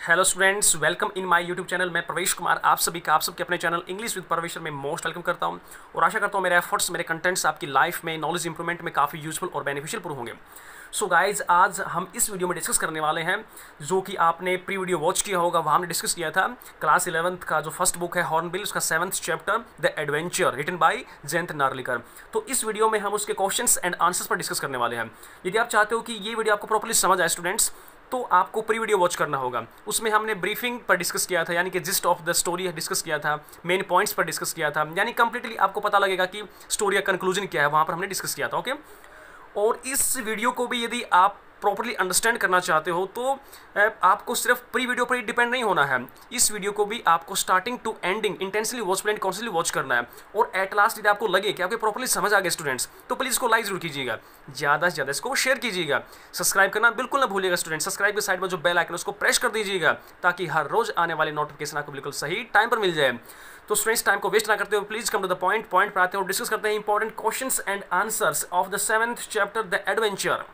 Hello students, welcome in my YouTube channel. मैं प्रवेश कुमार आप सबके अपने चैनल इंग्लिश विद प्रवेश में मोस्ट वेलकम करता हूं और आशा करता हूं मेरे एफर्ट्स, मेरे कंटेंट्स आपकी लाइफ में नॉलेज इंप्रूवमेंट में काफ़ी यूजफुल और बेनिफिशियल प्रूव होंगे। सो गाइज, आज हम इस वीडियो में डिस्कस करने वाले हैं जो कि आपने प्री वीडियो वॉच किया होगा। वहाँ हमने डिस्कस किया था क्लास 11th का जो फर्स्ट बुक है हॉर्नबिल, उसका 7th chapter the adventure written by Jayant Narlikar. तो इस वीडियो में हम उसके क्वेश्चंस एंड आंसर्स पर डिस्कस करने वाले हैं। यदि आप चाहते हो कि ये वीडियो आपको प्रॉपर्ली समझ आए स्टूडेंट्स, तो आपको प्री वीडियो वॉच करना होगा। उसमें हमने ब्रीफिंग पर डिस्कस किया था, यानी कि gist of the story discuss किया था, मेन पॉइंट्स पर डिस्कस किया था, यानी कंप्लीटली आपको पता लगेगा कि स्टोरी का कंक्लूजन क्या है, वहाँ पर हमने डिस्कस किया था। ओके, और इस वीडियो को भी यदि आप प्रॉपर्ली अंडरस्टैंड करना चाहते हो तो आपको सिर्फ प्री वीडियो पर ही डिपेंड नहीं होना है। इस वीडियो को भी आपको starting to ending intensely watch plan constantly watch करना है। और एट लास्ट यदि आपको लगे कि आपको प्रॉपर्ली समझ आ गए स्टूडेंट्स, तो प्लीज़ इसको लाइक जरूर कीजिएगा, ज़्यादा से ज़्यादा इसको शेयर कीजिएगा, सब्सक्राइब करना बिल्कुल ना भूलिएगा स्टूडेंट्स। सब्सक्राइब के साइड में जो बेल आइकन है उसको प्रेस कर दीजिएगा ताकि हर रोज आने वाले नोटिफिकेशन आपको बिल्कुल सही टाइम पर मिल जाए। तो स्टूडेंट्स, टाइम को वेस्ट ना करते हो, please come to the point पर आते हो, डिस्कस करते हैं important questions and answers of the 7th chapter the adventure.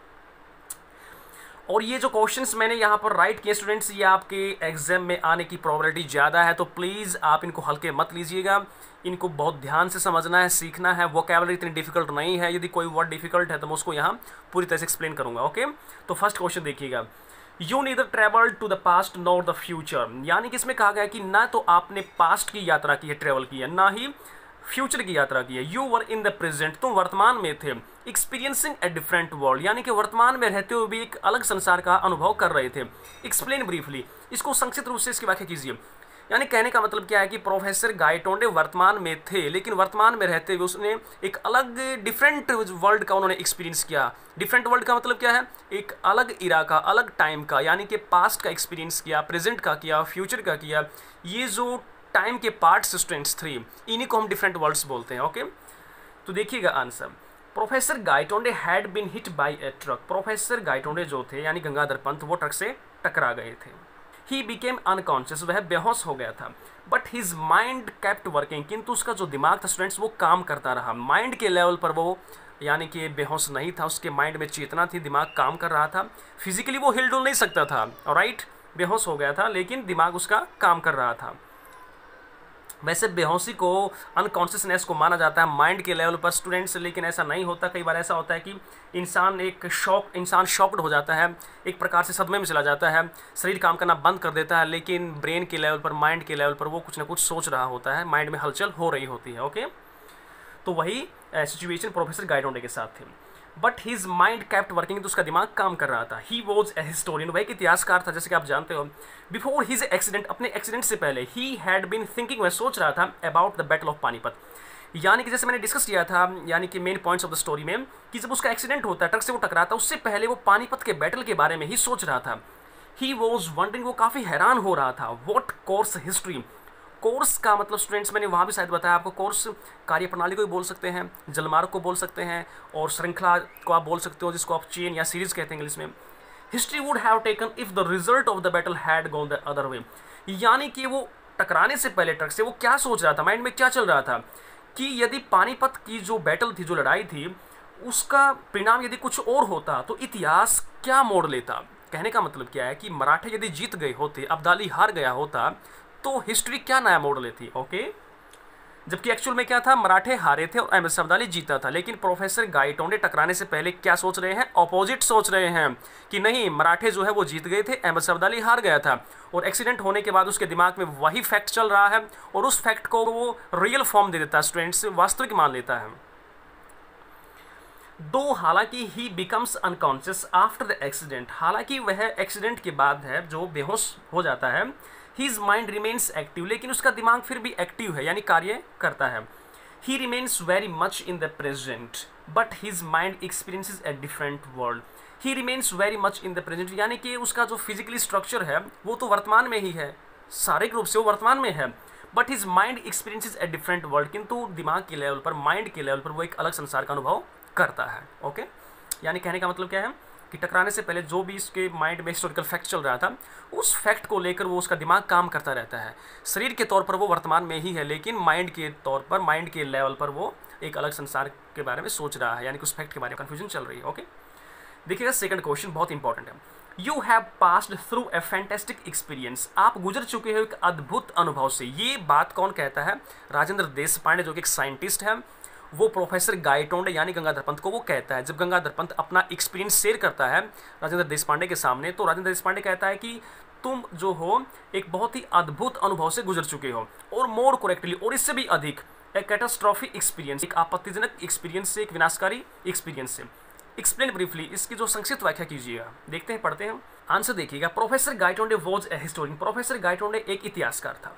और ये जो क्वेश्चंस मैंने यहाँ पर राइट किए स्टूडेंट्स, ये आपके एग्जाम में आने की प्रोबेबिलिटी ज़्यादा है, तो प्लीज़ आप इनको हल्के मत लीजिएगा। इनको बहुत ध्यान से समझना है, सीखना है। वोकैबुलरी इतनी डिफिकल्ट नहीं है, यदि कोई वर्ड डिफिकल्ट है तो मैं उसको यहाँ पूरी तरह से एक्सप्लेन करूँगा। ओके, तो फर्स्ट क्वेश्चन देखिएगा, you neither travel to the past nor the future. यानी कि इसमें कहा गया कि ना तो आपने पास्ट की यात्रा की है, ट्रेवल की है, ना ही फ्यूचर की यात्रा की है। You were in the present, तुम वर्तमान में थे। एक्सपीरियंसिंग ए डिफरेंट वर्ल्ड, यानी कि वर्तमान में रहते हुए भी एक अलग संसार का अनुभव कर रहे थे। एक्सप्लेन ब्रीफली, इसको संक्षिप्त रूप से इसकी व्याख्या कीजिए। यानी कहने का मतलब क्या है कि प्रोफेसर गायटोंडे वर्तमान में थे, लेकिन वर्तमान में रहते हुए उसने एक अलग डिफरेंट वर्ल्ड का उन्होंने एक्सपीरियंस किया। डिफरेंट वर्ल्ड का मतलब क्या है? एक अलग इरा का, अलग टाइम का, यानी कि पास्ट का एक्सपीरियंस किया, प्रेजेंट का किया, फ्यूचर का किया। ये जो टाइम के पार्ट्स स्टूडेंट्स 3, इन्हीं को हम डिफरेंट वर्ड्स बोलते हैं। ओके, तो देखिएगा answer. Professor Gaitonde had been hit by a truck. Professor Gaitonde जो थे यानी गंगाधर पंत, वो ट्रक से टकरा गए थे। ही बिकेम अनकॉन्शियस, वह बेहोश हो गया था। But his mind kept working, किंतु उसका जो दिमाग था स्टूडेंट्स वो काम करता रहा। माइंड के लेवल पर वो यानी कि बेहोश नहीं था, उसके माइंड में चेतना थी, दिमाग काम कर रहा था। फिजिकली वो हिल डुल नहीं सकता था, राइट, बेहोश हो गया था, लेकिन दिमाग उसका काम कर रहा था। वैसे बेहोशी को, अनकॉन्शियसनेस को माना जाता है माइंड के लेवल पर स्टूडेंट्स, लेकिन ऐसा नहीं होता। कई बार ऐसा होता है कि इंसान शॉक्ड हो जाता है, एक प्रकार से सदमे में चला जाता है, शरीर काम करना बंद कर देता है, लेकिन ब्रेन के लेवल पर, माइंड के लेवल पर वो कुछ ना कुछ सोच रहा होता है, माइंड में हलचल हो रही होती है। ओके, तो वही सिचुएशन प्रोफेसर गायटोंडे के साथ थे। But his mind kept working, तो उसका दिमाग काम कर रहा था। ही वॉज ए हिस्टोरियन, वह एक इतिहासकार था, जैसे कि आप जानते हो। बिफोर हिज एक्सीडेंट, अपने एक्सीडेंट से पहले, ही हैड बीन थिंकिंग, वह सोच रहा था about the battle of Panipat. यानी कि जैसे मैंने डिस्कस किया था, यानी कि main points of the story में, कि जब उसका एक्सीडेंट होता है, ट्रक से वो टकराता है, उससे पहले वो पानीपत के बैटल के बारे में ही सोच रहा था। ही वॉज वंडरिंग, वो काफ़ी हैरान हो रहा था। वॉट कोर्स हिस्ट्री, कोर्स का मतलब स्टूडेंट्स मैंने वहाँ भी शायद बताया आपको, कोर्स कार्यप्रणाली को भी बोल सकते हैं, जलमार्ग को बोल सकते हैं, और श्रृंखला को आप बोल सकते हो, जिसको आप चेन या सीरीज कहते हैं इंग्लिश में। History would have taken if the result of the battle had gone the other way. यानी कि वो टकराने से पहले ट्रक से वो क्या सोच रहा था, माइंड में क्या चल रहा था, कि यदि पानीपत की जो बैटल थी, जो लड़ाई थी, उसका परिणाम यदि कुछ और होता तो इतिहास क्या मोड़ लेता। कहने का मतलब क्या है कि मराठे यदि जीत गए होते, अब्दाली हार गया होता, तो हिस्ट्री क्या नया मोड़ लेती। ओके, जबकि एक्चुअल में क्या था, मराठे हारे थे और अहमद शाह अब्दाली जीता था। लेकिन प्रोफेसर गायटोंडे टकराने से पहले क्या सोच रहे हैं? ऑपोजिट सोच रहे हैं कि नहीं, मराठे जो है वो जीत गए थे, अहमद शाह अब्दाली हार गया था। और एक्सीडेंट होने के बाद उसके दिमाग में वही फैक्ट चल रहा है, और उस फैक्ट को वो रियल फॉर्म दे देता है, स्टूडेंट्स वास्तविक मान लेता है। दो हालांकि ही becomes unconscious after the accident, हालांकि वह एक्सीडेंट के बाद है जो बेहोश हो जाता है। हिज माइंड रिमेन्स एक्टिव, लेकिन उसका दिमाग फिर भी एक्टिव है, यानी कार्य करता है। ही remains very much in the present but his mind experiences a different world. He remains very much in the present, यानी कि उसका जो फिजिकली स्ट्रक्चर है वो तो वर्तमान में ही है, शारीरिक रूप से वो वर्तमान में है, but his mind experiences a different world, किंतु दिमाग के लेवल पर, माइंड के लेवल पर वो एक अलग संसार का अनुभव करता है। ओके, यानी कहने का मतलब क्या है कि टकराने से पहले जो भी इसके माइंड में हिस्टोरिकल फैक्ट चल रहा था, उस फैक्ट को लेकर वो, उसका दिमाग काम करता रहता है। शरीर के तौर पर वो वर्तमान में ही है, लेकिन माइंड के तौर पर, माइंड के लेवल पर वो एक अलग संसार के बारे में सोच रहा है, यानी कि उस फैक्ट के बारे में कन्फ्यूजन चल रही है। ओके, देखिएगा सेकंड क्वेश्चन बहुत इंपॉर्टेंट है। You have passed through a fantastic experience, आप गुजर चुके हो एक अद्भुत अनुभव से। ये बात कौन कहता है? राजेंद्र देशपांडे जो कि एक साइंटिस्ट है, वो प्रोफेसर गायटोंडे यानी गंगाधर पंत को वो कहता है। जब गंगाधर पंत अपना एक्सपीरियंस शेयर करता है राजेंद्र देशपांडे के सामने, तो राजेंद्र देशपांडे कहता है कि तुम जो हो एक बहुत ही अद्भुत अनुभव से गुजर चुके हो, और मोर करेक्टली, और इससे भी अधिक, ए कैटास्ट्रॉफिक एक्सपीरियंस, एक आपत्तिजनक एक्सपीरियंस से, एक विनाशकारी एक्सपीरियंस से। एक्सप्लेन ब्रीफली, इसकी जो संक्षिप्त व्याख्या कीजिएगा। देखते हैं, पढ़ते हैं, आंसर देखिएगा। Professor Gaitonde was a historian, professor Gaitonde एक इतिहासकार था।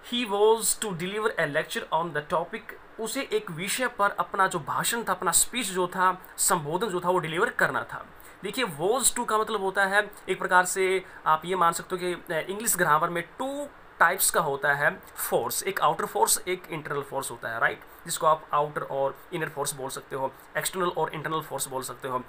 He was to deliver a lecture on the topic, उसे एक विषय पर अपना जो भाषण था, अपना स्पीच जो था, संबोधन जो था, वो डिलीवर करना था। देखिए, वॉज टू का मतलब होता है एक प्रकार से आप ये मान सकते हो कि इंग्लिश ग्रामर में टू टाइप्स का होता है फोर्स, एक आउटर फोर्स, एक इंटरनल फोर्स होता है, राइट, जिसको आप आउटर और इनर फोर्स बोल सकते हो, एक्सटर्नल और इंटरनल फोर्स बोल सकते हो।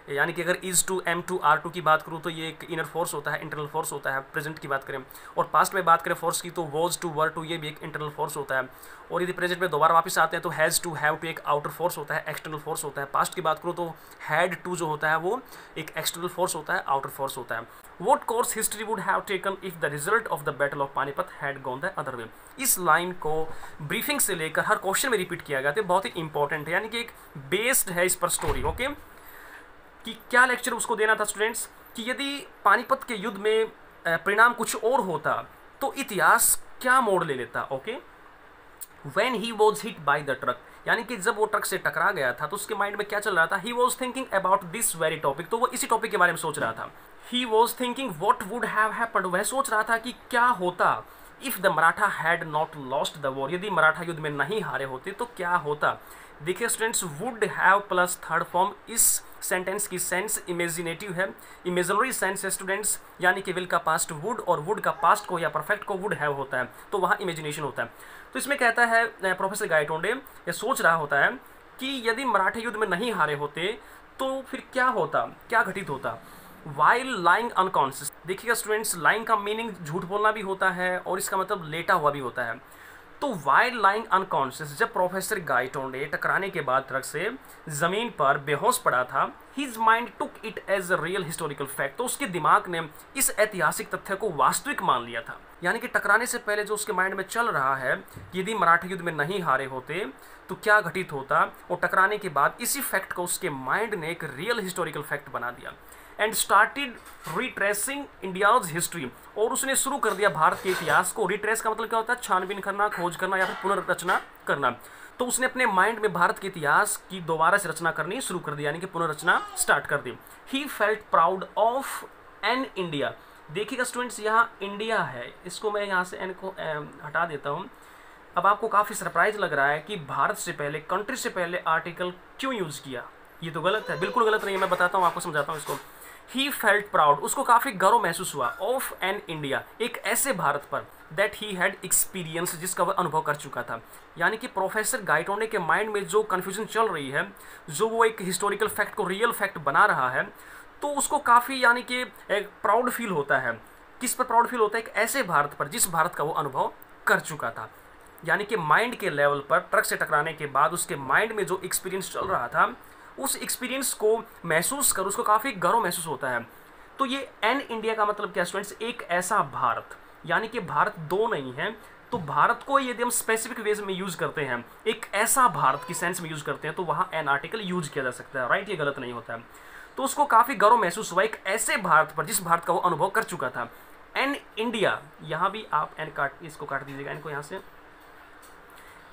यानी कि अगर is to, am to, are to की बात करूँ तो ये एक इनर फोर्स होता है, इंटरनल फोर्स होता है। प्रेजेंट की बात करें और पास्ट में बात करें फोर्स की, तो वॉज टू, वर टू, ये भी एक इंटरनल फोर्स होता है। और यदि प्रेजेंट में दोबारा वापस आते हैं तो हैज़ टू, हैव टू एक आउटर फोर्स होता है, एक्सटर्नल फोर्स होता है। पास्ट की बात करूँ तो हैड टू जो होता है वो एक एक्सटर्नल फोर्स होता है, आउटर फोर्स होता है। What course history would have taken if the result of the battle of Panipat had gone the other way? इस लाइन को ब्रीफिंग से लेकर हर क्वेश्चन में रिपीट किया गया था, बहुत ही इंपॉर्टेंट है, यानी कि एक बेस्ड है इस पर स्टोरी। ओके, कि क्या लेक्चर उसको देना था स्टूडेंट्स, कि यदि पानीपत के युद्ध में परिणाम कुछ और होता तो इतिहास क्या मोड़ ले लेता। Okay, When he was hit by the truck, यानी कि जब वो ट्रक से टकरा गया था तो उसके माइंड में क्या चल रहा था? He was thinking about this very topic, तो वो इसी टॉपिक के बारे में सोच रहा था। He was thinking what would have happened, वह सोच रहा था कि क्या होता if the Maratha had not lost the war, यदि मराठा युद्ध में नहीं हारे होते तो क्या होता। देखिए students, would have plus third form, इस सेंटेंस की सेंस इमेजिनेटिव है, इमेजिनरी सेंस है स्टूडेंट्स, यानी कि विल का पास्ट वुड और वुड का पास्ट को या परफेक्ट को वुड हैव होता है, तो वहाँ इमेजिनेशन होता है। तो इसमें कहता है प्रोफेसर गायटोंडे ये सोच रहा होता है कि यदि मराठा युद्ध में नहीं हारे होते तो फिर क्या होता, क्या घटित होता। वाइल लाइंग अनकॉन्शियस, देखिएगा स्टूडेंट्स, लाइंग का मीनिंग झूठ बोलना भी होता है और इसका मतलब लेटा हुआ भी होता है। तो वाइल लाइंग अनकॉन्शियस, जब प्रोफेसर गायटोंडे टकराने के बाद ट्रक से जमीन पर बेहोश पड़ा था, his mind took it as a real historical fact, तो उसके दिमाग ने इस ऐतिहासिक तथ्य को वास्तविक मान लिया था। यानी कि टकराने से पहले जो उसके माइंड में चल रहा है, यदि मराठा युद्ध में नहीं हारे होते तो क्या घटित होता, और टकराने के बाद इसी फैक्ट को उसके माइंड ने एक रियल हिस्टोरिकल फैक्ट बना दिया। And started retracing India's history, और उसने शुरू कर दिया भारत के इतिहास को। रिट्रेस का मतलब क्या होता है? छानबीन करना, खोज करना या फिर पुनर्रचना करना। तो उसने अपने माइंड में भारत के इतिहास की दोबारा से रचना करनी शुरू कर दी, यानी कि पुनर्रचना स्टार्ट कर दी। He felt proud of an India, देखिएगा स्टूडेंट्स यहाँ इंडिया है, इसको मैं यहाँ से एन को हटा देता हूँ। अब आपको काफ़ी सरप्राइज लग रहा है कि भारत से पहले, कंट्री से पहले आर्टिकल क्यों यूज़ किया। ये तो गलत है, बिल्कुल गलत नहीं है, मैं बताता हूँ, आपको समझाता हूँ इसको। ही फेल्ट प्राउड, उसको काफ़ी गर्व महसूस हुआ, ऑफ एन इंडिया, एक ऐसे भारत पर, दैट ही हैड एक्सपीरियंस, जिसका वह अनुभव कर चुका था। यानी कि प्रोफेसर गायटोंडे के माइंड में जो कन्फ्यूजन चल रही है, जो वो एक हिस्टोरिकल फैक्ट को रियल फैक्ट बना रहा है, तो उसको काफ़ी यानी कि एक प्राउड फील होता है। किस पर प्राउड फील होता है? एक ऐसे भारत पर जिस भारत का वो अनुभव कर चुका था। यानी कि माइंड के लेवल पर ट्रक से टकराने के बाद उसके माइंड में जो एक्सपीरियंस चल रहा था, उस एक्सपीरियंस को महसूस कर उसको काफ़ी गर्व महसूस होता है। तो ये एन इंडिया का मतलब क्या स्टूडेंट्स? एक ऐसा भारत, यानी कि भारत दो नहीं है, तो भारत को यदि हम स्पेसिफिक वेज में यूज़ करते हैं, एक ऐसा भारत की सेंस में यूज़ करते हैं, तो वहाँ एन आर्टिकल यूज किया जा सकता है, राइट, ये गलत नहीं होता है। तो उसको काफ़ी गर्व महसूस हुआ एक ऐसे भारत पर जिस भारत का वो अनुभव कर चुका था। एन इंडिया, यहाँ भी आप एन काट, इसको काट दीजिएगा इनको यहाँ से।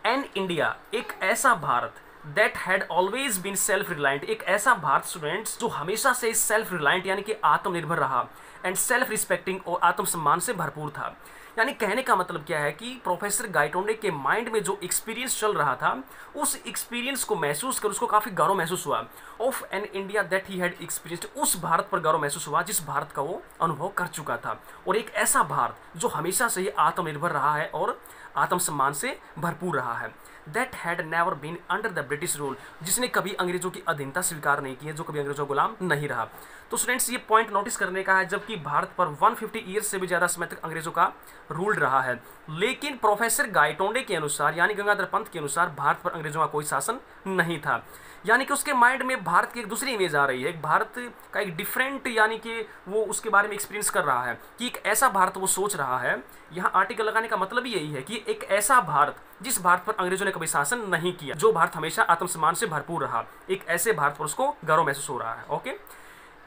एन इंडिया, एक ऐसा Bharat, that had always been self reliant, एक ऐसा भारत स्टूडेंट्स जो हमेशा से सेल्फ रिलायंट यानी कि आत्मनिर्भर रहा, एंड सेल्फ रिस्पेक्टिंग और आत्मसम्मान से भरपूर था। यानी कहने का मतलब क्या है कि प्रोफेसर गायटोंडे के माइंड में जो एक्सपीरियंस चल रहा था, उस एक्सपीरियंस को महसूस कर उसको काफ़ी गर्व महसूस हुआ। Of an India that he had experienced, उस भारत पर गर्व महसूस हुआ जिस भारत का वो अनुभव कर चुका था, और एक ऐसा भारत जो हमेशा से ही आत्मनिर्भर रहा है और आत्मसम्मान से भरपूर रहा है। That had never been under the British rule, जिसने कभी अंग्रेजों की अधीनता स्वीकार नहीं की है, जो कभी अंग्रेजों गुलाम नहीं रहा। तो स्टूडेंट्स ये पॉइंट नोटिस करने का है, जबकि भारत पर 150 ईयर्स से भी ज़्यादा समय तक अंग्रेजों का रूल्ड रहा है। लेकिन प्रोफेसर गायटोंडे के अनुसार यानी गंगाधर पंत के अनुसार भारत पर अंग्रेजों का कोई शासन नहीं था। यानी कि उसके माइंड में भारत की एक दूसरी इमेज आ रही है, एक भारत का एक डिफरेंट, यानी कि वो उसके बारे में एक्सपीरियंस कर रहा है कि एक ऐसा भारत वो सोच रहा है। यहाँ आर्टिकल लगाने का मतलब यही है कि एक ऐसा भारत जिस भारत पर अंग्रेजों ने कभी शासन नहीं किया, जो भारत हमेशा आत्मसम्मान से भरपूर रहा, एक ऐसे भारत पर उसको गर्व महसूस हो रहा है। Okay,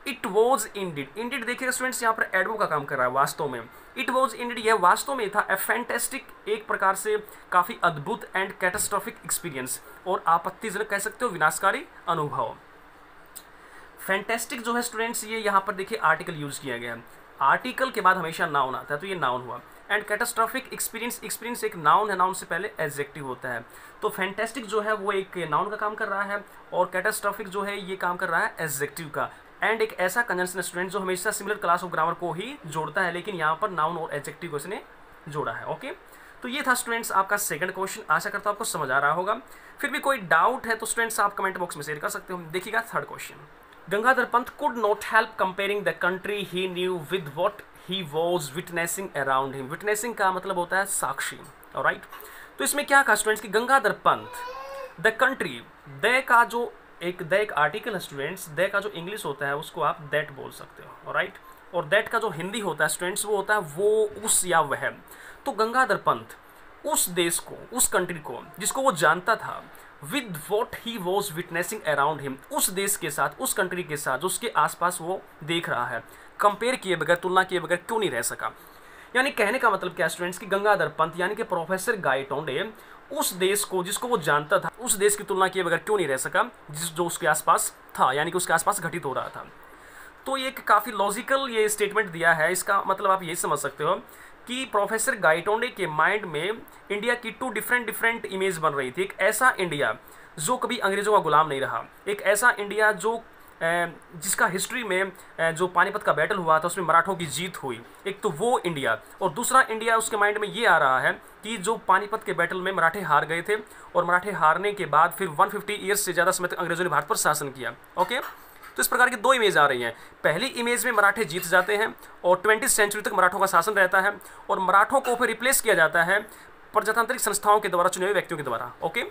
it was indeed, indeed देखिएगा स्टूडेंट्स यहाँ पर एडवर्ब का काम कर रहा है वास्तव में। इट वॉज इंडिड, यह वास्तव में था ए फैंटेस्टिक, एक प्रकार से काफी अद्भुत एंड कैटास्ट्रोफिक एक्सपीरियंस, और आपत्तिजनक कह सकते हो, विनाशकारी अनुभव। फैंटेस्टिक जो है स्टूडेंट्स, ये यहाँ पर देखिए आर्टिकल यूज किया गया है। आर्टिकल के बाद हमेशा नाउन आता है, तो ये नाउन हुआ। एंड कैटास्ट्रोफिक एक्सपीरियंस, एक्सपीरियंस एक नाउन है, नाउन से पहले एडजेक्टिव होता है। तो फैंटेस्टिक जो है वो एक नाउन का काम कर रहा है, और कैटास्ट्रोफिक जो है ये काम कर रहा है एडजेक्टिव का। एंड एक ऐसा कंजंक्शन स्टूडेंट जो हमेशा सिमिलर क्लास ऑफ ग्रामर को ही जोड़ता है, लेकिन यहाँ पर नाउन और एडजेक्टिव को इसने जोड़ा है। ओके, तो ये था स्टूडेंट्स आपका सेकंड क्वेश्चन। आशा करता हूँ आपको समझ आ रहा होगा। फिर भी कोई डाउट है तो स्टूडेंट्स आप कमेंट बॉक्स में शेयर कर सकते हो। देखिएगा third question, Gangadhar Pant could not help comparing the country he new with what he was witnessing around him. Witnessing का मतलब होता है साक्षी, ऑलराइट। तो इसमें क्या कहा स्टूडेंट्स कि Gangadhar Pant the country, the का जो एक आर्टिकल है स्टूडेंट्स, द का जो इंग्लिश होता है उसको आप दैट बोल सकते हो, ऑलराइट। और दैट का जो हिंदी होता है स्टूडेंट्स वो होता है वो, उस या वह। तो गंगाधर पंत उस देश को, उस कंट्री को जिसको वो जानता था, with what he was witnessing around him, उस देश के साथ, उस कंट्री के साथ जो उसके आसपास वो देख रहा है, कंपेयर किए बगैर, तुलना किए बगैर क्यों नहीं रह सका। यानी कहने का मतलब क्या स्टूडेंट्स कि गंगाधर पंत यानी कि प्रोफेसर गायटोंडे उस देश को जिसको वो जानता था, उस देश की तुलना किए बगैर क्यों नहीं रह सका जो उसके आसपास था, यानी कि उसके आसपास घटित हो रहा था। तो ये एक काफ़ी लॉजिकल ये स्टेटमेंट दिया है। इसका मतलब आप ये समझ सकते हो कि प्रोफेसर गायटोंडे के माइंड में इंडिया की टू डिफरेंट इमेज बन रही थी। एक ऐसा इंडिया जो कभी अंग्रेजों का गुलाम नहीं रहा, एक ऐसा इंडिया जो जिसका हिस्ट्री में जो पानीपत का बैटल हुआ था उसमें मराठों की जीत हुई, एक तो वो इंडिया, और दूसरा इंडिया उसके माइंड में ये आ रहा है कि जो पानीपत के बैटल में मराठे हार गए थे, और मराठे हारने के बाद फिर 150 ईयर्स से ज़्यादा समय तक अंग्रेजों ने भारत पर शासन किया। ओके, तो इस प्रकार की दो इमेज आ रही हैं। पहली इमेज में मराठे जीत जाते हैं और 20वीं सेंचुरी तक मराठों का शासन रहता है, और मराठों को फिर रिप्लेस किया जाता है प्रजातांत्रिक संस्थाओं के द्वारा, चुने हुए व्यक्तियों के द्वारा। ओके,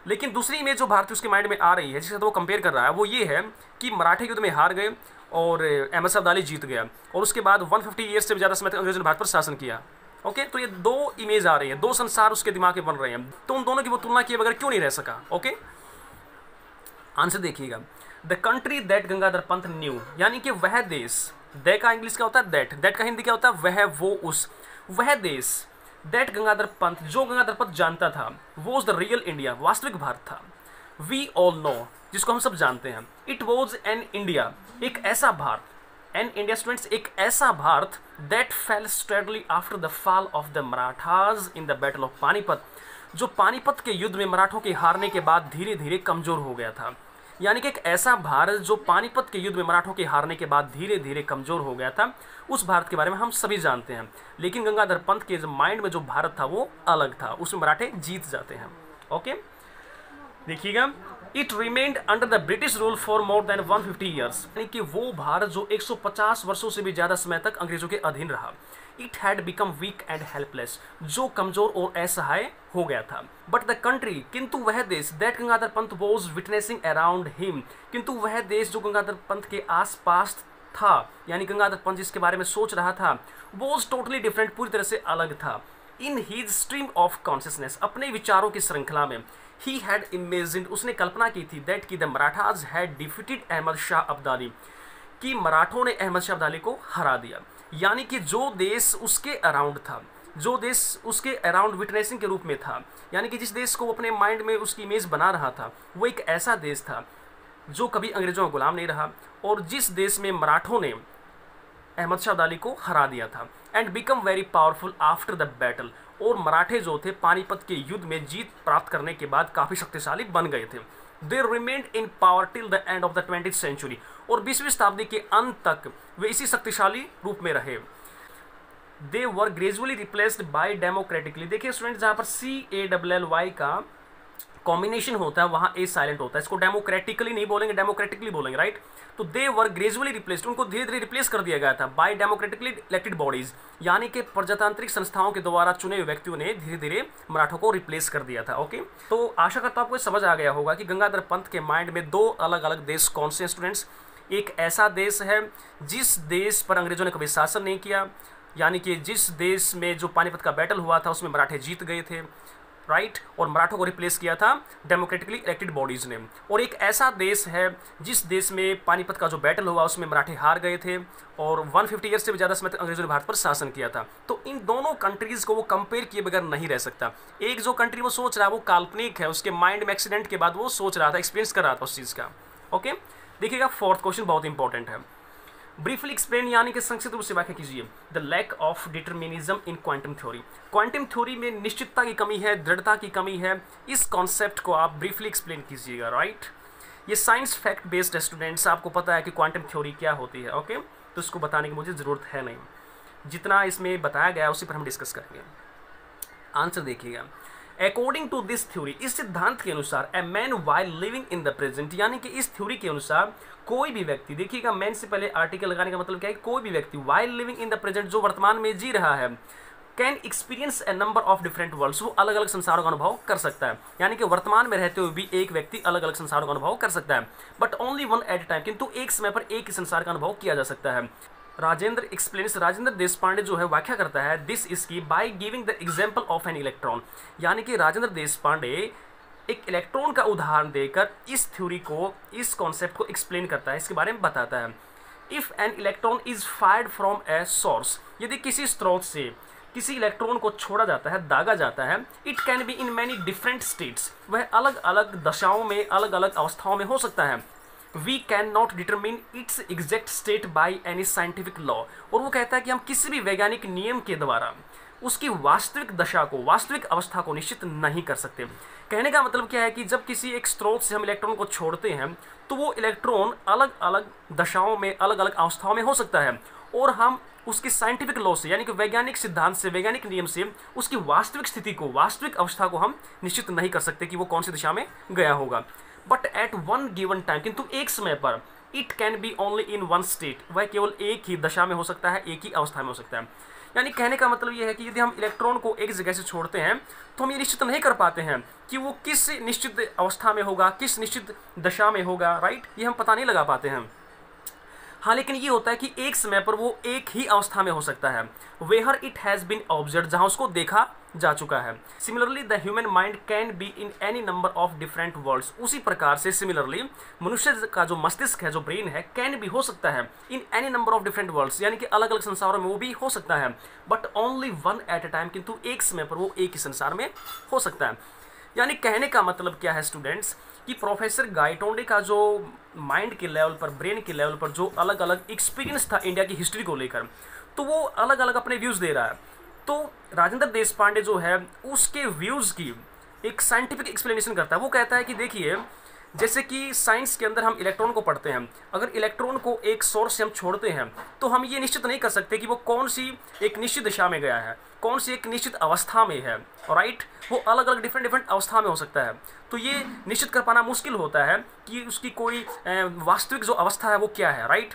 लेकिन दूसरी इमेज जो भारतीय उसके माइंड में आ रही है, जिसके साथ वो कंपेयर कर रहा है, वो ये है कि मराठे युद्ध में हार गए और अहमद शाह अब्दाली जीत गया, और उसके बाद 150 ईयर्स से भी ज़्यादा समय तक अंग्रेजों ने भारत पर शासन किया। ओके, तो ये दो इमेज आ रही है, दो संसार उसके दिमाग में बन रहे हैं, तो उन दोनों की वो तुलना किए बगैर क्यों नहीं रह सका। ओके, आंसर देखिएगा, the country that Gangadhar Pant new, यानी कि वह देश, द का इंग्लिश क्या होता है दैट, दैट का हिंदी क्या होता है वह, वो, उस, वह देश, दैट गंगाधर पंत जो गंगाधर पंत जानता था, वॉज द रियल इंडिया, वास्तविक भारत था। वी ऑल नो, जिसको हम सब जानते हैं। इट वॉज एन इंडिया, एक ऐसा भारत, एन इंडिया स्टूडेंट्स, एक ऐसा Bharat, that fell steadily after the fall of the Marathas in the battle of Panipat, जो पानीपत के युद्ध में मराठों के हारने के बाद धीरे धीरे कमजोर हो गया था। यानी कि एक ऐसा भारत जो पानीपत के युद्ध में मराठों के हारने के बाद धीरे धीरे कमजोर हो गया था, उस भारत के बारे में हम सभी जानते हैं। लेकिन गंगाधर पंत के माइंड में जो भारत था वो अलग था, उसमें मराठे जीत जाते हैं। ओके, देखिएगा, it remained under the British rule for more than 150 years, यानी कि वो भारत जो 150 वर्षों से भी ज़्यादा समय तक अंग्रेजों के अधीन रहा। It had become weak and helpless, जो कमजोर और असहाय हो गया था। बट द कंट्री, किंतु वह देश, that Gangadhar Pant was witnessing around him, किंतु वह देश जो गंगाधर पंत के आसपास था, यानी गंगाधर पंत जिसके बारे में सोच रहा था, वॉज टोटली डिफरेंट, पूरी तरह से अलग था। In his stream of consciousness, अपने विचारों की श्रृंखला में, ही हैड इमेजिन्ड, उसने कल्पना की थी, दैट की the Marathas had defeated Ahmad Shah Abdali, कि मराठों ने अहमद शाह अब्दाली को हरा दिया। यानी कि जो देश उसके अराउंड था, जो देश उसके अराउंड विटनेसिंग के रूप में था, यानी कि जिस देश को अपने माइंड में उसकी इमेज बना रहा था, वो एक ऐसा देश था जो कभी अंग्रेजों का गुलाम नहीं रहा, और जिस देश में मराठों ने अहमद शाह अब्दाली को हरा दिया था। And become very powerful after the battle, और मराठे जो थे पानीपत के युद्ध में जीत प्राप्त करने के बाद काफ़ी शक्तिशाली बन गए थे। They remained in power till the end of the 20th century, और 20वीं शताब्दी के अंत तक वे इसी शक्तिशाली रूप में रहे। दे वर ग्रेजुअली रिप्लेस्ड बाय डेमोक्रेटिकली, देखिए स्टूडेंट, जहाँ पर CALLY का कॉम्बिनेशन होता है वहाँ ए साइलेंट होता है, इसको डेमोक्रेटिकली नहीं बोलेंगे, डेमोक्रेटिकली बोलेंगे, राइट। तो दे वर ग्रेजुअली रिप्लेस्ड, उनको धीरे धीरे रिप्लेस कर दिया गया था बाय डेमोक्रेटिकली इलेक्टेड बॉडीज, यानी कि प्रजातांत्रिक संस्थाओं के द्वारा चुने हुए व्यक्तियों ने धीरे धीरे मराठों को रिप्लेस कर दिया था। ओके, तो आशा करता हूं आपको समझ आ गया होगा कि गंगाधर पंत के माइंड में दो अलग अलग देश कौन से स्टूडेंट्स। एक ऐसा देश है जिस देश पर अंग्रेजों ने कभी शासन नहीं किया, यानी कि जिस देश में जो पानीपत का बैटल हुआ था उसमें मराठे जीत गए थे, राइट, और मराठों को रिप्लेस किया था डेमोक्रेटिकली इलेक्टेड बॉडीज ने। और एक ऐसा देश है जिस देश में पानीपत का जो बैटल हुआ उसमें मराठे हार गए थे और 150 ईयर्स से भी ज़्यादा समय तक अंग्रेजों ने भारत पर शासन किया था। तो इन दोनों कंट्रीज़ को वो कंपेयर किए बगैर नहीं रह सकता। एक जो कंट्री वो सोच रहा है वो काल्पनिक है, उसके माइंड में एक्सीडेंट के बाद वो सोच रहा था, एक्सपीरियंस कर रहा था उस चीज़ का। ओके, देखिएगा फोर्थ क्वेश्चन बहुत इंपॉर्टेंट है। ब्रीफली एक्सप्लेन, यानी कि संक्षिप्त रूप से व्याख्या कीजिए the lack of determinism in quantum theory. Quantum theory में निश्चितता की कमी है, दृढ़ता की कमी है, इस कॉन्सेप्ट को आप ब्रीफली एक्सप्लेन कीजिएगा, राइट। ये साइंस फैक्ट बेस्ड है स्टूडेंट्स, आपको पता है कि क्वांटम थ्योरी क्या होती है। ओके, तो इसको बताने की मुझे ज़रूरत है नहीं, जितना इसमें बताया गया है उसी पर हम डिस्कस करेंगे। आंसर देखिएगा, अकॉर्डिंग टू दिस थ्योरी, इस सिद्धांत के अनुसार a man while living in the present, यानी कि इस थ्योरी के अनुसार कोई भी व्यक्ति, देखिएगा मैन से पहले आर्टिकल लगाने का मतलब क्या है, कोई भी व्यक्ति while living in the present, जो वर्तमान में जी रहा है, can experience A number of different world's, वो अलग अलग संसारों का अनुभव कर सकता है। यानी कि वर्तमान में रहते हुए भी एक व्यक्ति अलग अलग संसारों का अनुभव कर सकता है, but only one at a time, किंतु एक समय पर एक ही संसार का अनुभव किया जा सकता है। राजेंद्र एक्सप्लेन्स, राजेंद्र देशपांडे जो है व्याख्या करता है दिस इसकी by giving the example of an electron, यानी कि राजेंद्र देशपांडे एक इलेक्ट्रॉन का उदाहरण देकर इस थ्योरी को, इस कॉन्सेप्ट को एक्सप्लेन करता है, इसके बारे में बताता है। If an electron is fired from a source, यदि किसी स्रोत से किसी इलेक्ट्रॉन को छोड़ा जाता है, दागा जाता है, it can be in many different states, वह अलग अलग दशाओं में, अलग अलग अवस्थाओं में हो सकता है। We can not determine its exact state by any scientific law, और वो कहता है कि हम किसी भी वैज्ञानिक नियम के द्वारा उसकी वास्तविक दशा को, वास्तविक अवस्था को निश्चित नहीं कर सकते। कहने का मतलब क्या है कि जब किसी एक स्रोत से हम इलेक्ट्रॉन को छोड़ते हैं तो वो इलेक्ट्रॉन अलग अलग दशाओं में, अलग अलग अवस्थाओं में हो सकता है, और हम उसकी साइंटिफिक लॉ से, यानी कि वैज्ञानिक सिद्धांत से, वैज्ञानिक नियम से उसकी वास्तविक स्थिति को, वास्तविक अवस्था को हम निश्चित नहीं कर सकते कि वो कौन सी दिशा में गया होगा। But at one given time, किंतु एक समय पर, it can be only in one state, वह केवल एक ही दशा में हो सकता है, एक ही अवस्था में हो सकता है। यानी कहने का मतलब यह है कि यदि हम इलेक्ट्रॉन को एक जगह से छोड़ते हैं तो हम ये निश्चित नहीं कर पाते हैं कि वो किस निश्चित अवस्था में होगा, किस निश्चित दशा में होगा, राइट, ये हम पता नहीं लगा पाते हैं। हाँ, लेकिन ये होता है कि एक समय पर वो एक ही अवस्था में हो सकता है, where it has been observe, जहाँ उसको देखा जा चुका है। Similarly the human mind can be in any number of different worlds, उसी प्रकार से सिमिलरली मनुष्य का जो मस्तिष्क है, जो ब्रेन है, कैन भी हो सकता है इन any number of different world's, यानी कि अलग अलग संसारों में वो भी हो सकता है, but only one at a time, किंतु एक समय पर वो एक ही संसार में हो सकता है। यानी कहने का मतलब क्या है स्टूडेंट्स, कि प्रोफेसर गायटोंडे का जो माइंड के लेवल पर, ब्रेन के लेवल पर जो अलग अलग एक्सपीरियंस था इंडिया की हिस्ट्री को लेकर, तो वो अलग अलग अपने व्यूज़ दे रहा है। तो राजेंद्र देशपांडे जो है उसके व्यूज़ की एक साइंटिफिक एक्सप्लेनेशन करता है। वो कहता है कि देखिए, जैसे कि साइंस के अंदर हम इलेक्ट्रॉन को पढ़ते हैं, अगर इलेक्ट्रॉन को एक सोर्स से हम छोड़ते हैं तो हम ये निश्चित नहीं कर सकते कि वो कौन सी एक निश्चित दिशा में गया है, कौन सी एक निश्चित अवस्था में है, राइट, वो अलग अलग डिफरेंट अवस्था में हो सकता है। तो ये निश्चित कर पाना मुश्किल होता है कि उसकी कोई वास्तविक जो अवस्था है वो क्या है, राइट।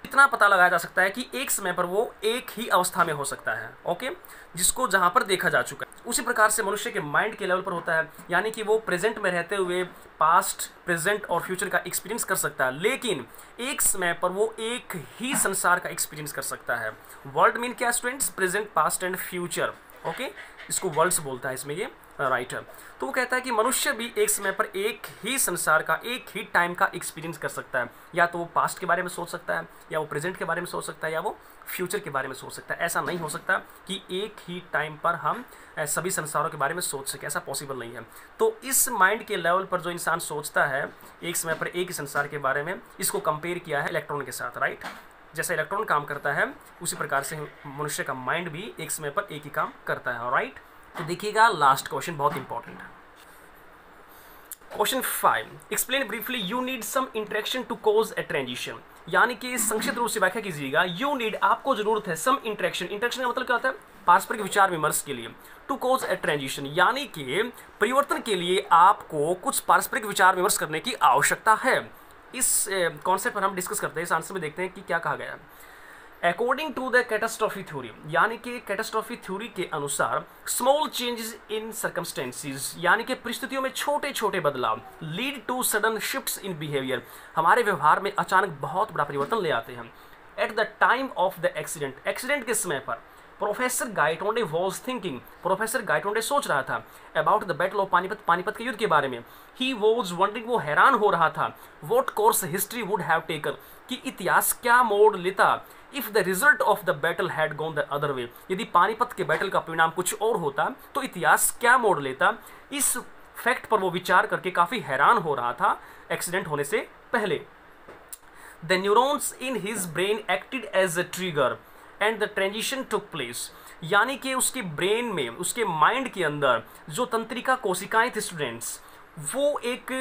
इतना पता लगाया जा सकता है कि एक समय पर वो एक ही अवस्था में हो सकता है, ओके, जिसको जहाँ पर देखा जा चुका है। उसी प्रकार से मनुष्य के माइंड के लेवल पर होता है, यानी कि वो प्रेजेंट में रहते हुए पास्ट, प्रेजेंट और फ्यूचर का एक्सपीरियंस कर सकता है, लेकिन एक समय पर वो एक ही संसार का एक्सपीरियंस कर सकता है। वर्ल्ड मीन क्या students, present, past and future, okay, इसको वर्ल्ड्स बोलता है इसमें ये राइटर। तो वो कहता है कि मनुष्य भी एक समय पर एक ही संसार का, एक ही टाइम का एक्सपीरियंस कर सकता है। या तो वो पास्ट के बारे में सोच सकता है, या वो प्रेजेंट के बारे में सोच सकता है, या वो फ्यूचर के बारे में सोच सकता है। ऐसा नहीं हो सकता कि एक ही टाइम पर हम सभी संसारों के बारे में सोच सकें, ऐसा पॉसिबल नहीं है। तो इस माइंड के लेवल पर जो इंसान सोचता है एक समय पर एक ही संसार के बारे में, इसको कंपेयर किया है इलेक्ट्रॉन के साथ, राइट। जैसे इलेक्ट्रॉन काम करता है उसी प्रकार से मनुष्य का माइंड भी एक समय पर एक ही काम करता है, राइट। तो देखिएगा लास्ट क्वेश्चन बहुत इंपॉर्टेंट है। Question 5, explain briefly you need some interaction to cause a transition, यानी कि संक्षिप्त रूप से व्याख्या कीजिएगा। यू नीड, आपको जरूरत है, सम इंटरेक्शन, इंटरेक्शन का मतलब क्या होता है, पारस्परिक विचार विमर्श के लिए, टू कॉज ए ट्रांजिशन, यानी कि परिवर्तन के लिए आपको कुछ पारस्परिक विचार विमर्श करने की आवश्यकता है। इस कॉन्सेप्ट पर हम डिस्कस करते हैं, इस आंसर में देखते हैं कि क्या कहा गया है। According to the catastrophe theory, यानी कि कैटास्ट्रॉफी थ्योरी के अनुसार स्मॉल चेंजेस इन सर्कमस्टेंसेस, यानी कि परिस्थितियों में छोटे छोटे बदलाव lead to sudden shifts in behaviour, हमारे व्यवहार में अचानक बहुत बड़ा परिवर्तन ले आते हैं। At the time of the accident, accident के समय पर professor Gaitonde was thinking, professor Gaitonde सोच रहा था about the battle of Panipat, Panipat के युद्ध के बारे में। ही वॉज वंडरिंग, वो हैरान हो रहा था, what course history would have taken, कि इतिहास क्या मोड़ लेता if the result of the battle had gone the other way, यदि पानीपत के बैटल का परिणाम कुछ और होता तो इतिहास क्या मोड़ लेता। इस फैक्ट पर वो विचार करके काफी हैरान हो रहा था एक्सीडेंट होने से पहले। The neurons in his brain acted as a trigger and the transition took place, यानी कि उसके ब्रेन में, उसके माइंड के अंदर जो तंत्रिका कोशिकाएं थी स्टूडेंट्स, वो एक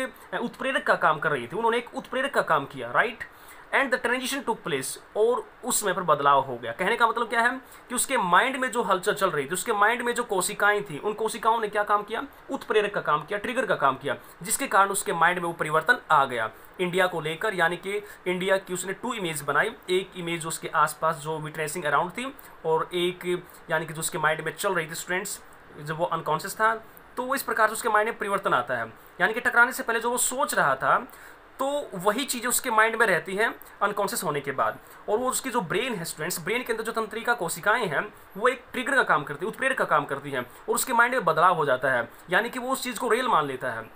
उत्प्रेरक का काम कर रही थी, उन्होंने एक उत्प्रेरक का काम किया, right. And the transition took place, और उस समय पर बदलाव हो गया। कहने का मतलब क्या है कि उसके माइंड में जो हलचल चल रही थी, उसके माइंड में जो कोशिकाएं थी, उन कोशिकाओं ने क्या काम किया, उत्प्रेरक का काम किया, ट्रिगर का काम किया, जिसके कारण उसके माइंड में वो परिवर्तन आ गया इंडिया को लेकर। यानी कि इंडिया की उसने 2 इमेज बनाई, एक इमेज उसके आसपास जो विटनेसिंग अराउंड थी, और एक यानी कि जो उसके माइंड में चल रही थी स्टूडेंट्स, जब वो अनकॉन्शियस था, तो वो इस प्रकार से उसके माइंड में परिवर्तन आता है। यानी कि टकराने से पहले जो वो सोच रहा था, तो वही चीज़ें उसके माइंड में रहती हैं अनकॉन्शियस होने के बाद, और वो उसकी जो ब्रेन है स्टूडेंट्स, ब्रेन के अंदर जो तंत्रिका कोशिकाएं हैं, वो एक ट्रिगर का काम करती है, उत्प्रेरक का काम करती हैं, और उसके माइंड में बदलाव हो जाता है, यानी कि वो उस चीज़ को रियल मान लेता है।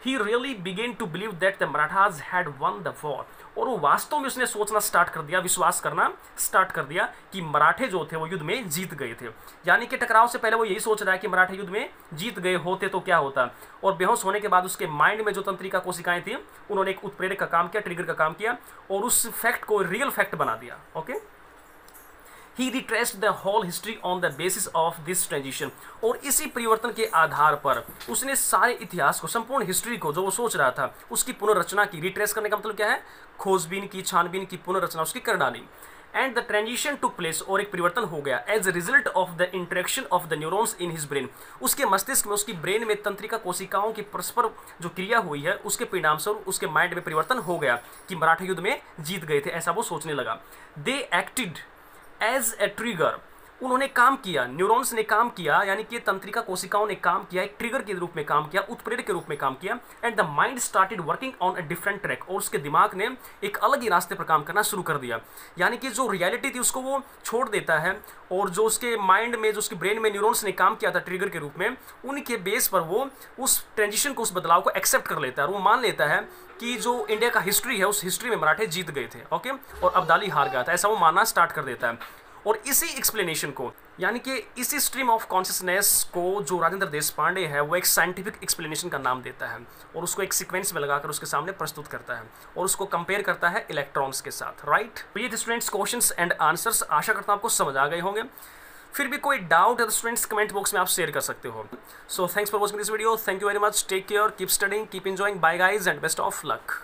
He really began to believe that the Marathas had won the war, और वो वास्तव में उसने सोचना स्टार्ट कर दिया, विश्वास करना स्टार्ट कर दिया कि मराठे जो थे वो युद्ध में जीत गए थे। यानी कि टकराव से पहले वो यही सोच रहा है कि मराठे युद्ध में जीत गए होते तो क्या होता, और बेहोश होने के बाद उसके माइंड में जो तंत्रिका कोशिकाएं थी, उन्होंने एक उत्प्रेरक का काम किया, ट्रिगर का काम किया, और उस फैक्ट को रियल फैक्ट बना दिया। Okay, He retraced the whole history on the basis of this transition, और इसी परिवर्तन के आधार पर उसने सारे इतिहास को, संपूर्ण हिस्ट्री को जो वो सोच रहा था, उसकी पुनर्रचना की। रिट्रेस करने का मतलब क्या है, खोजबीन की, छानबीन की, पुनर्रचना उसकी कर डाली। And the transition took place, और एक परिवर्तन हो गया as a result of the interaction of the neurons in his brain, उसके मस्तिष्क में, उसकी ब्रेन में तंत्रिका कोशिकाओं की परस्पर जो क्रिया हुई है, उसके परिणाम स्वरूप उसके माइंड में परिवर्तन हो गया कि मराठा युद्ध में जीत गए थे, ऐसा वो सोचने लगा। They acted as a trigger, उन्होंने काम किया, न्यूरॉन्स ने काम किया, यानी कि तंत्रिका कोशिकाओं ने काम किया, एक ट्रिगर के रूप में काम किया, उत्प्रेरक के रूप में काम किया। And the mind started working on a different track, और उसके दिमाग ने एक अलग ही रास्ते पर काम करना शुरू कर दिया। यानी कि जो रियलिटी थी उसको वो छोड़ देता है, और जो उसके माइंड में, जो उसके ब्रेन में न्यूरॉन्स ने काम किया था ट्रिगर के रूप में, उनके बेस पर वो उस ट्रांजिशन को, उस बदलाव को एक्सेप्ट कर लेता है, और वो मान लेता है कि जो इंडिया का हिस्ट्री है, उस हिस्ट्री में मराठे जीत गए थे, ओके, और अब्दाली हार गया था, ऐसा वो मानना स्टार्ट कर देता है। और इसी एक्सप्लेनेशन को, यानी कि इसी स्ट्रीम ऑफ कॉन्शियसनेस को जो राजेंद्र देशपांडे है, वो एक साइंटिफिक एक्सप्लेनेशन का नाम देता है, और उसको एक सीक्वेंस में लगाकर उसके सामने प्रस्तुत करता है, और उसको कंपेयर करता है इलेक्ट्रॉन्स के साथ, राइट। तो ये स्टूडेंट्स क्वेश्चंस एंड आंसर्स, आशा करता हूँ आपको समझ आ गए होंगे। फिर भी कोई डाउट है तो स्टूडेंट्स कमेंट बॉक्स में आप शेयर कर सकते हो। So thanks for watching this video, thank you very much, take care, keep studying, keep enjoying, bye guys and best of luck.